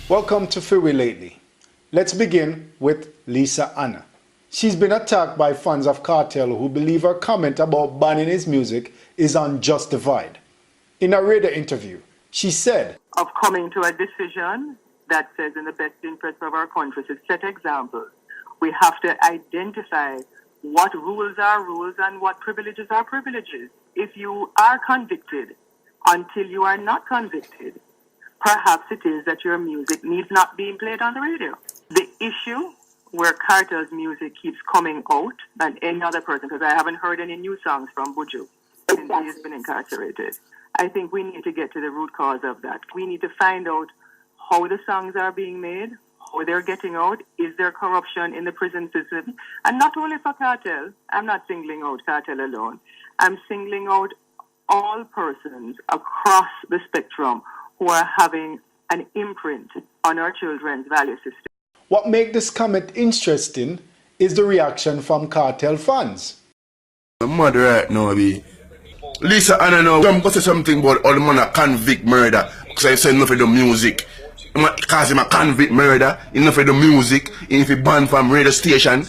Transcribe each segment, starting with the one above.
Welcome to FiWEH Lately. Let's begin with Lisa Hanna. She's been attacked by fans of Kartel who believe her comment about banning his music is unjustified. In a radio interview, she said, "Of coming to a decision that says in the best interest of our country to set examples, we have to identify what rules are rules and what privileges are privileges. If you are convicted until you are not convicted, perhaps it is that your music needs not being played on the radio." The issue where Kartel's music keeps coming out than any other person, because I haven't heard any new songs from Buju since he has been incarcerated. I think we need to get to the root cause of that. We need to find out how the songs are being made, how they're getting out, is there corruption in the prison system? And not only for Kartel, I'm not singling out Kartel alone. I'm singling out all persons across the spectrum who are having an imprint on our children's value system. What makes this comment interesting is the reaction from Kartel fans. I'm mad right now, be. Lisa Hanna now, I'm going to say something about all the man that convict murder. Because I said enough of the music. Because I'm a convict murder, enough of the music, if he banned from radio station.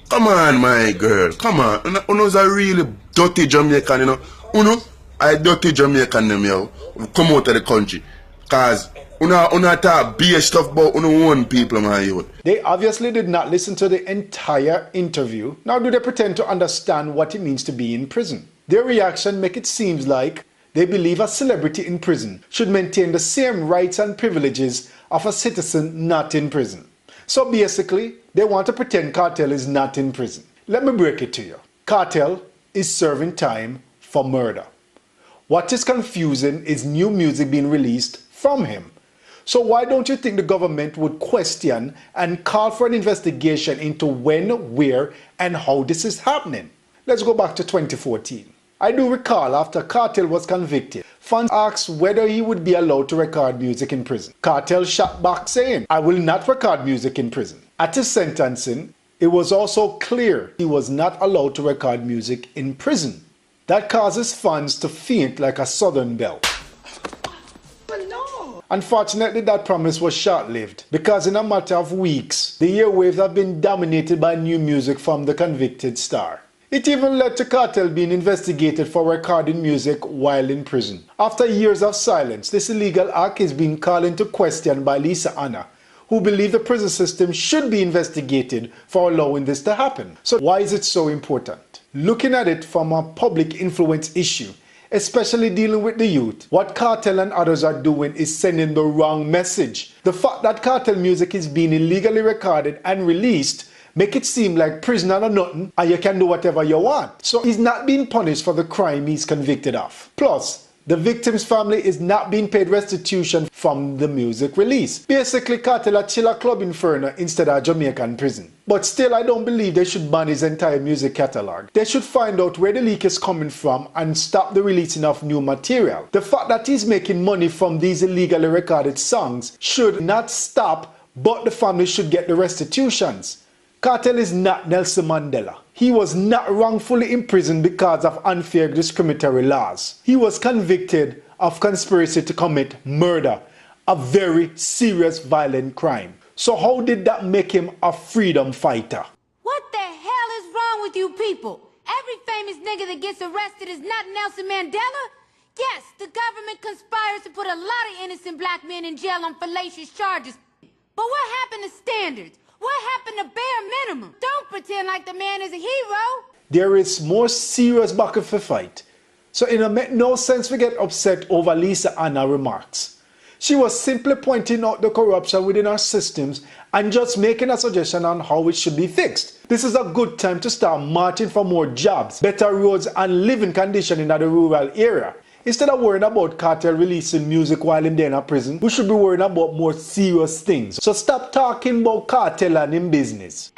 Come on, my girl, come on. Uno's a really dirty Jamaican, you know. Uno, I dirty Jamaican them, yo. Come out of the country. Because Una talk BS stuff about Uno one people, my youth. They obviously did not listen to the entire interview, nor do they pretend to understand what it means to be in prison. Their reaction make it seem like they believe a celebrity in prison should maintain the same rights and privileges of a citizen not in prison. So basically, they want to pretend Kartel is not in prison. Let me break it to you. Kartel is serving time for murder. What is confusing is new music being released from him. So why don't you think the government would question and call for an investigation into when, where, and how this is happening? Let's go back to 2014. I do recall after Kartel was convicted, fans asked whether he would be allowed to record music in prison. Kartel shot back saying, "I will not record music in prison." At his sentencing, it was also clear he was not allowed to record music in prison. That causes fans to faint like a southern belle. Unfortunately, that promise was short-lived because in a matter of weeks, the airwaves have been dominated by new music from the convicted star. It even led to Kartel being investigated for recording music while in prison. After years of silence, this illegal act is being called into question by Lisa Hanna, who believe the prison system should be investigated for allowing this to happen. So why is it so important? Looking at it from a public influence issue, especially dealing with the youth, what Kartel and others are doing is sending the wrong message. The fact that Kartel music is being illegally recorded and released make it seem like prison or nothing and you can do whatever you want. So he's not being punished for the crime he's convicted of. Plus, the victim's family is not being paid restitution from the music release. Basically, Kartel a chill a club inferno instead of a Jamaican prison. But still, I don't believe they should ban his entire music catalog. They should find out where the leak is coming from and stop the releasing of new material. The fact that he's making money from these illegally recorded songs should not stop, but the family should get the restitutions. Kartel is not Nelson Mandela. He was not wrongfully imprisoned because of unfair discriminatory laws. He was convicted of conspiracy to commit murder, a very serious violent crime. So how did that make him a freedom fighter? What the hell is wrong with you people? Every famous nigga that gets arrested is not Nelson Mandela? Yes, the government conspires to put a lot of innocent black men in jail on fallacious charges. But what happened to standards? What happened to bare minimum? Don't pretend like the man is a hero. There is more serious battle for fight. So it make no sense to get upset over Lisa Hanna's remarks. She was simply pointing out the corruption within our systems and just making a suggestion on how it should be fixed. This is a good time to start marching for more jobs, better roads and living conditions in the rural area. Instead of worrying about Kartel releasing music while in there in prison, we should be worrying about more serious things. So stop talking about Kartel and him business.